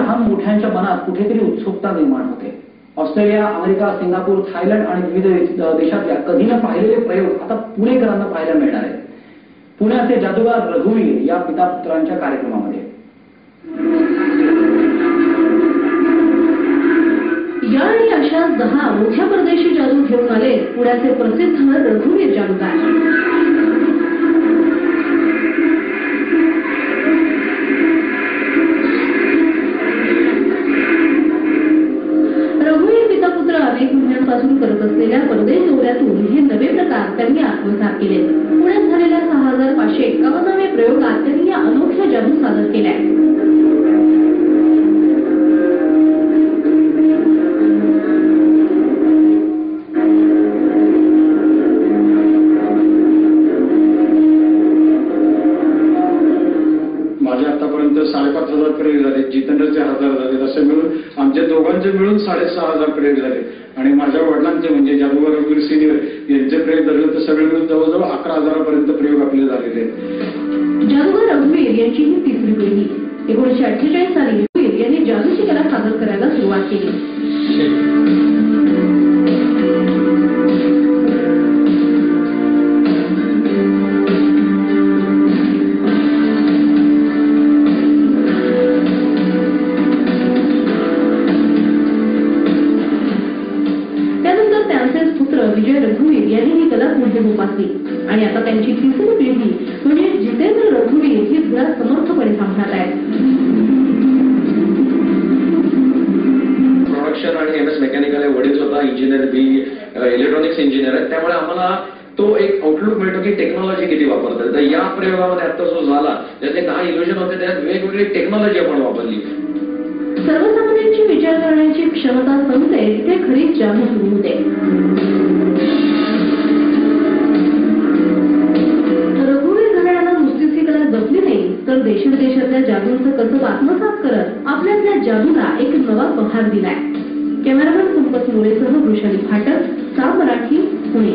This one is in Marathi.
लहान मोठ्यांच्या मनात कुठेतरी उत्सुकता निर्माण होते। ऑस्ट्रेलिया, अमेरिका, सिंगापूर, थायलंड आणि विविध देशातल्या कधी न पाहिलेले प्रयोग आता पुणेकरांना पाहायला मिळणार आहेत। पुण्याचे जादूगार रघुवीर या पिता पुत्रांच्या कार्यक्रमामध्ये या आणि अशा 10 मोठ्या परदेशी जादू घेऊन आले पुण्याचे प्रसिद्ध रघुवीर जादूगार। रघुवीर पिता पुत्र अनेक महिन्यांपासून करत असलेल्या परदेश दौऱ्यातून हे नवे प्रकार त्यांनी आत्मसात केले। पुण्यात झालेल्या 6551व्या प्रयोगात त्यांनी या अनोख्या जादू सादर केल्या। आतापर्यंत 5,500 प्रयोग झाले, जितेंद्रचे 1000 झाले, असे मिळून आमच्या दोघांचे मिळून 6,500 प्रयोग झाले आणि माझ्या वडिलांचे म्हणजे जादूगार रघुवीर सिनियर यांचे प्रयोग धरले तर सगळे मिळून जवळजवळ 11,000 पर्यंत प्रयोग आपले झालेले आहेत। जादूगार रघुवीर यांची ही तिसरी पिढी। 1948 साली रघुवीर यांनी जादूची कला सादर करायला सुरुवात केली। विजय रघुवीर यांनी ही कला पुढे जोपासली आणि आता त्यांची तिसरी पिढी म्हणजे जितेंद्र रघुवीर ही धुरा समर्थपणे सांभाळत आहेत। प्रोडक्शन आणि MS मेकॅनिकल आहे, वडील स्वतः इंजिनियर, इलेक्ट्रॉनिक्स इंजिनियर आहेत, त्यामुळे आम्हाला तो एक आउटलुक मिळतो की टेक्नॉलॉजी किती वापरतात। तर या प्रयोगामध्ये आता जो झाला त्याचे 10 इल्युजन होते, त्यात वेगवेगळी टेक्नॉलॉजी आपण वापरली। सर्वसामान्यांची विचार करण्याची क्षमता संपते तिथे खरी जादू सुरू होते। रघुवीर घराण्याला नुसतीच ही कला जपली नाही तर देशविदेशातल्या जादूंचं कसब आत्मसात करत आपल्यातल्या जादूला एक नवा बहार दिलाय। कॅमेरामॅन संपत मोरेसह वृषाली फाटक, सा मराठी, पुणे।